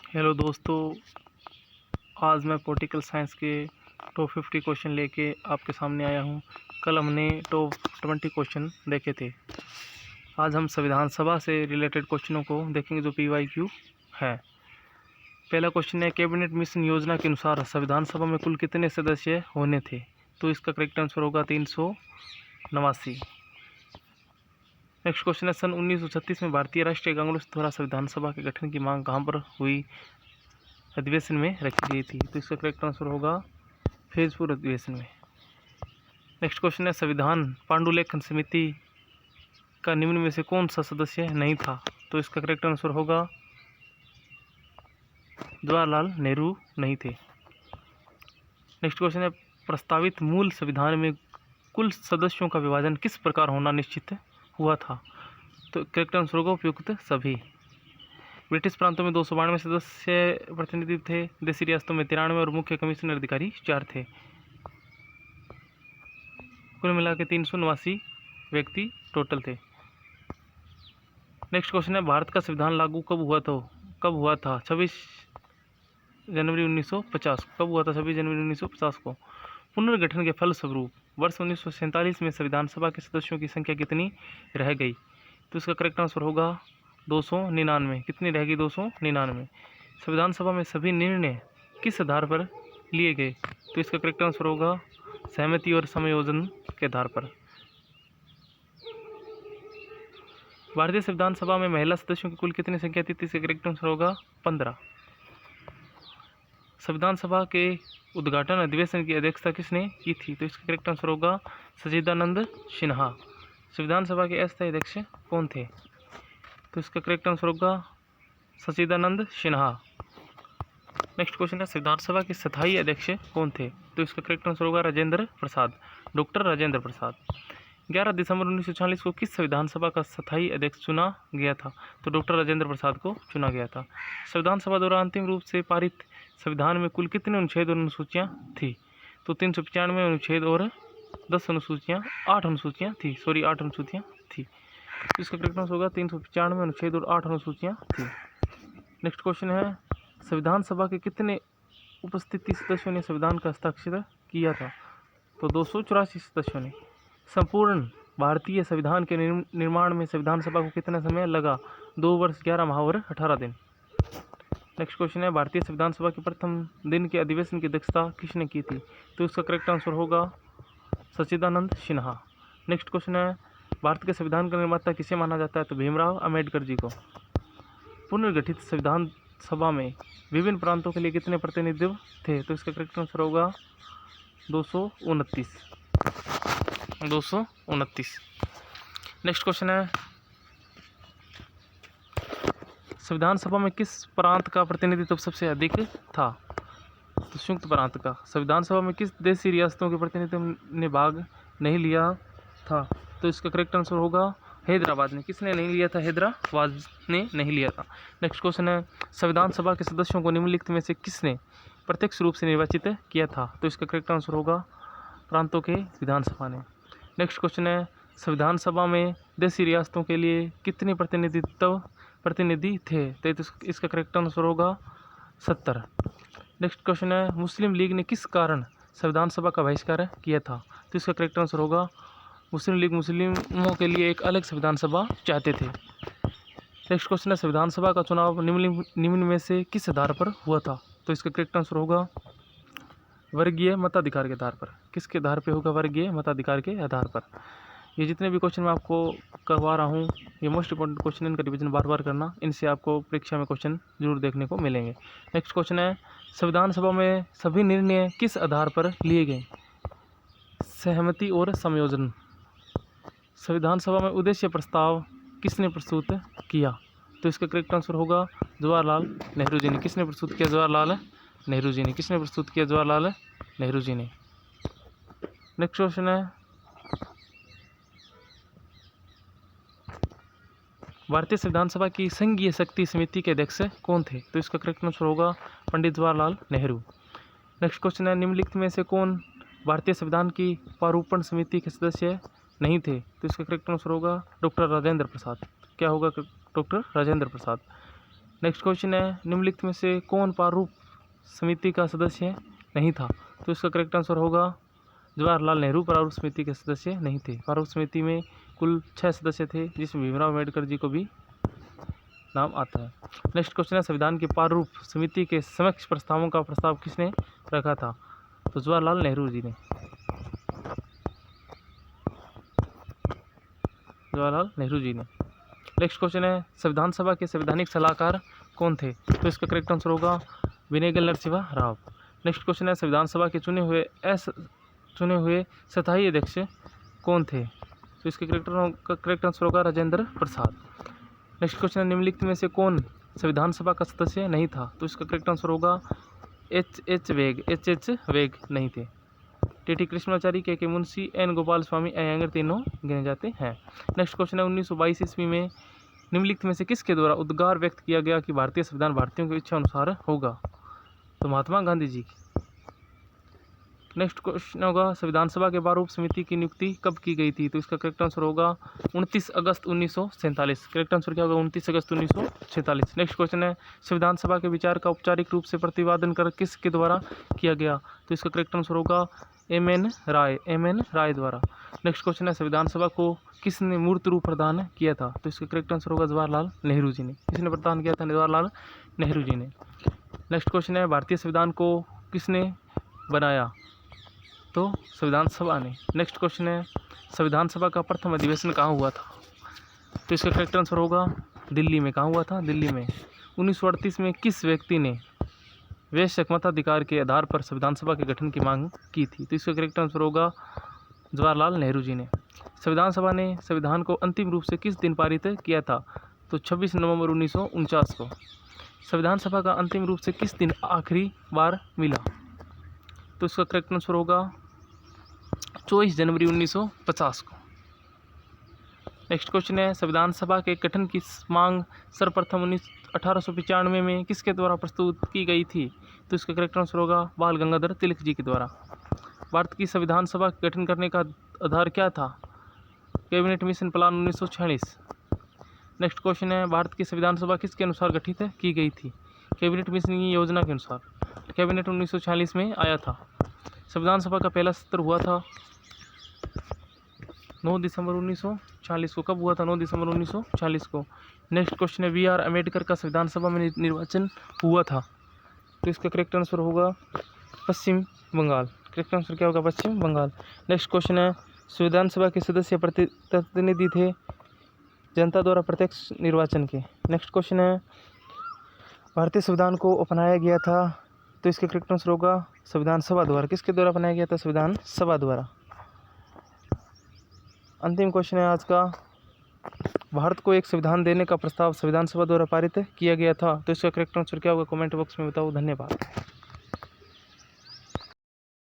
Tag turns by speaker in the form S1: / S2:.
S1: Hello दोस्तों, आज मैं पॉलिटिकल साइंस के टॉप 50 क्वेश्चन लेके आपके सामने आया हूँ। कल हमने टॉप 20 क्वेश्चन देखे थे। आज हम संविधान सभा से रिलेटेड क्वेश्चनों को देखेंगे जो PYQ है। पहला क्वेश्चन है, कैबिनेट मिशन योजना के अनुसार संविधान सभा में कुल कितने सदस्य होने थे? तो इसका करेक्ट आंसर होगा 389। नेक्स्ट क्वेश्चन है, सन 1936 में भारतीय राष्ट्रीय कांग्रेस द्वारा संविधान सभा के गठन की मांग कहाँ पर हुई अधिवेशन में रखी गई थी? तो इसका करेक्ट आंसर होगा फैजपुर अधिवेशन में। नेक्स्ट क्वेश्चन है, संविधान पांडुलेखन समिति का निम्न में से कौन सा सदस्य नहीं था? तो इसका करेक्ट आंसर होगा जवाहरलाल नेहरू नहीं थे। नेक्स्ट क्वेश्चन है, प्रस्तावित मूल संविधान में कुल सदस्यों का विभाजन किस प्रकार होना निश्चित हुआ था? तो करेक्ट आंसर होगा उपयुक्त सभी। ब्रिटिश प्रांतों में 292 सदस्य प्रतिनिधि थे, देशी रियासतों में 93 और मुख्य कमिश्नर अधिकारी 4 थे। कुल मिला के 389 व्यक्ति टोटल थे। नेक्स्ट क्वेश्चन है, भारत का संविधान लागू कब हुआ था? 26 जनवरी 1950। कब हुआ था? 26 जनवरी 1950 को। पुनर्गठन के फलस्वरूप वर्ष 1947 में संविधान सभा के सदस्यों की संख्या कितनी रह गई? तो इसका करेक्ट आंसर होगा 299। कितनी रहेगी? 299। संविधान सभा में सभी निर्णय किस आधार पर लिए गए? तो इसका करेक्ट आंसर होगा सहमति और समायोजन के आधार पर। भारतीय संविधान सभा में महिला सदस्यों की कुल कितनी संख्या थी? इसका करेक्ट आंसर होगा 15। संविधान सभा के उद्घाटन अधिवेशन की अध्यक्षता किसने की थी? तो इसका करेक्ट आंसर होगा सच्चिदानंद सिन्हा। संविधान सभा के अस्थायी अध्यक्ष कौन थे? तो इसका करेक्ट आंसर होगा सच्चिदानंद सिन्हा। नेक्स्ट क्वेश्चन है, संविधान सभा के स्थायी अध्यक्ष कौन थे? तो इसका करेक्ट आंसर होगा राजेंद्र प्रसाद, डॉक्टर राजेंद्र प्रसाद। 11 दिसंबर 1940 को किस संविधान सभा का स्थायी अध्यक्ष चुना गया था? तो डॉक्टर राजेंद्र प्रसाद को चुना गया था। संविधान सभा द्वारा अंतिम रूप से पारित संविधान में कुल कितने अनुच्छेद और अनुसूचियाँ थी? तो 395 अनुच्छेद और 10 अनुसूचियाँ 8 अनुसूचियाँ थी। 8 अनुसूचियाँ थी। इसका करेक्ट आंसर होगा 395 अनुच्छेद और 8 अनुसूचियाँ थी। नेक्स्ट क्वेश्चन है, संविधान सभा के कितने उपस्थिति सदस्यों ने संविधान का हस्ताक्षर किया था? तो 284 सदस्यों ने। संपूर्ण भारतीय संविधान के निर्माण में संविधान सभा को कितना समय लगा? 2 वर्ष 11 माह और 18 दिन। नेक्स्ट क्वेश्चन है, भारतीय संविधान सभा के प्रथम दिन के अधिवेशन की अध्यक्षता किसने की थी? तो इसका करेक्ट आंसर होगा सच्चिदानंद सिन्हा। नेक्स्ट क्वेश्चन है, भारत के संविधान का निर्माता किसे माना जाता है? तो भीमराव अम्बेडकर जी को। पुनर्गठित संविधान सभा में विभिन्न प्रांतों के लिए कितने प्रतिनिधित्व थे? तो इसका करेक्ट आंसर होगा 229। नेक्स्ट क्वेश्चन है, संविधान सभा में किस प्रांत का प्रतिनिधित्व सबसे अधिक था? तो संयुक्त प्रांत का। संविधान सभा में किस देशी रियासतों के प्रतिनिधित्व ने भाग नहीं लिया था? तो इसका करेक्ट आंसर होगा हैदराबाद ने। किसने नहीं लिया था? हैदराबाद ने नहीं लिया था। नेक्स्ट क्वेश्चन है, संविधान सभा के सदस्यों को निम्नलिखित में से किसने प्रत्यक्ष रूप से निर्वाचित किया था? तो इसका करेक्ट आंसर होगा प्रांतों के विधानसभा ने। नेक्स्ट क्वेश्चन है, संविधान सभा में देशी रियासतों के लिए कितने प्रतिनिधि थे? तो इसका करेक्ट आंसर होगा 70। नेक्स्ट क्वेश्चन है, मुस्लिम लीग ने किस कारण संविधान सभा का बहिष्कार किया था? तो इसका करेक्ट आंसर होगा मुस्लिम लीग मुस्लिमों के लिए एक अलग संविधान सभा चाहते थे। नेक्स्ट क्वेश्चन है, संविधान सभा का चुनाव निम्न में से किस आधार पर हुआ था? तो इसका करेक्ट आंसर होगा वर्गीय मताधिकार के आधार पर। किसके आधार पर होगा? वर्गीय मताधिकार के आधार पर। ये जितने भी क्वेश्चन मैं आपको करवा रहा हूँ, ये मोस्ट इंपॉर्टेंट क्वेश्चन, इनका रिवीजन बार बार करना, इनसे आपको परीक्षा में क्वेश्चन जरूर देखने को मिलेंगे। नेक्स्ट क्वेश्चन है, संविधान सभा में सभी निर्णय किस आधार पर लिए गए? सहमति और समायोजन। संविधान सभा में उद्देश्य प्रस्ताव किसने प्रस्तुत किया? तो इसका करेक्ट आंसर होगा जवाहरलाल नेहरू जी ने। किसने प्रस्तुत किया? जवाहरलाल नेहरू जी ने। किसने प्रस्तुत किया? जवाहरलाल नेहरू जी ने। नेक्स्ट क्वेश्चन है, भारतीय संविधान सभा की संघीय शक्ति समिति के अध्यक्ष कौन थे? तो इसका करेक्ट आंसर होगा पंडित जवाहरलाल नेहरू। नेक्स्ट क्वेश्चन है, निम्नलिखित में से कौन भारतीय संविधान की प्रारूपण समिति के सदस्य नहीं थे? तो इसका करेक्ट आंसर होगा डॉक्टर राजेंद्र प्रसाद। क्या होगा? Doctor Rajendra Prasad. Next question है निम्नलिखित में से कौन प्रारूप समिति का सदस्य नहीं था? तो इसका करेक्ट आंसर होगा जवाहरलाल नेहरू प्रारूप समिति के सदस्य नहीं थे। प्रारूप समिति में कुल 6 सदस्य थे, जिसमें भीमराव अम्बेडकर जी को भी नाम आता है। नेक्स्ट क्वेश्चन है संविधान की प्रारूप समिति के समक्ष प्रस्तावों का प्रस्ताव किसने रखा था? तो जवाहरलाल नेहरू जी ने। जवाहरलाल नेहरू जी ने। नेक्स्ट क्वेश्चन है संविधान सभा के संवैधानिक सलाहकार कौन थे? तो इसका करेक्ट आंसर होगा विनेगल नरसिम्हा राव। नेक्स्ट क्वेश्चन है संविधान सभा के चुने हुए स्थायी अध्यक्ष कौन थे? तो इसके करेक्ट आंसर होगा राजेंद्र प्रसाद। नेक्स्ट क्वेश्चन है निम्नलिखित में से कौन संविधान सभा का सदस्य नहीं था? तो इसका करेक्ट आंसर होगा एच वेग नहीं थे। टी कृष्णाचारी, के मुंशी, एन गोपाल स्वामी, अयंगर तीनों गिने जाते हैं। नेक्स्ट क्वेश्चन है 1922 ईस्वी में निम्नलिखित में से किसके द्वारा उद्गार व्यक्त किया गया कि भारतीय संविधान भारतीयों की इच्छा अनुसार होगा? तो महात्मा गांधी जी की। नेक्स्ट क्वेश्चन होगा संविधान सभा के प्रारूप समिति की नियुक्ति कब की गई थी? तो इसका करेक्ट आंसर होगा 29 अगस्त 1947। करेक्ट आंसर क्या होगा? 29 अगस्त 1947। नेक्स्ट क्वेश्चन है संविधान सभा के विचार का औपचारिक रूप से प्रतिपादन कर किसके द्वारा किया गया? तो इसका करेक्ट आंसर होगा एम एन राय द्वारा। नेक्स्ट क्वेश्चन है संविधान सभा को किसने मूर्त रूप प्रदान किया था? तो इसका करेक्ट आंसर होगा जवाहरलाल नेहरू जी ने। किसने प्रदान किया था? जवाहरलाल नेहरू जी ने। नेक्स्ट क्वेश्चन है भारतीय संविधान को किसने बनाया? तो संविधान सभा ने। नेक्स्ट क्वेश्चन है संविधान सभा का प्रथम अधिवेशन कहाँ हुआ था? तो इसका करेक्ट आंसर होगा दिल्ली में। कहाँ हुआ था? दिल्ली में। 1938 में किस व्यक्ति ने वैश्विक मताधिकार के आधार पर संविधान सभा के गठन की मांग की थी? तो इसका करेक्ट आंसर होगा जवाहरलाल नेहरू जी ने। संविधान सभा ने संविधान को अंतिम रूप से किस दिन पारित किया था? तो 26 नवंबर 1949 को। संविधान सभा का अंतिम रूप से किस दिन आखिरी बार मिला? तो इसका करेक्ट आंसर होगा 24 जनवरी 1950 को। नेक्स्ट क्वेश्चन है संविधान सभा के गठन की मांग सर्वप्रथम 1895 में किसके द्वारा प्रस्तुत की गई थी? तो इसका करेक्ट आंसर होगा बाल गंगाधर तिलक जी के द्वारा। भारत की संविधान सभा का गठन करने का आधार क्या था? Cabinet mission plan 1946। Next question है भारत की संविधान सभा किसके अनुसार गठित की गई थी? कैबिनेट मिशन की योजना के अनुसार। कैबिनेट 1946 में आया था। संविधान सभा का पहला सत्र हुआ था 9 दिसंबर 1940 को। कब हुआ था? 9 दिसंबर 1940 को। नेक्स्ट क्वेश्चन है BR अम्बेडकर का संविधान सभा में निर्वाचन हुआ था? तो इसका करेक्ट आंसर होगा पश्चिम बंगाल। करेक्ट आंसर क्या होगा? पश्चिम बंगाल। नेक्स्ट क्वेश्चन है संविधान सभा के सदस्य प्रतिनिधि थे जनता द्वारा प्रत्यक्ष निर्वाचन के। नेक्स्ट क्वेश्चन है भारतीय संविधान को अपनाया गया था? तो इसका करेक्ट आंसर होगा संविधान सभा द्वारा। किसके द्वारा अपनाया गया था? संविधान सभा द्वारा। अंतिम क्वेश्चन है आज का भारत को एक संविधान देने का प्रस्ताव संविधान सभा द्वारा पारित किया गया था? तो इसका करेक्ट आंसर क्या होगा? कमेंट बॉक्स में बताओ। धन्यवाद।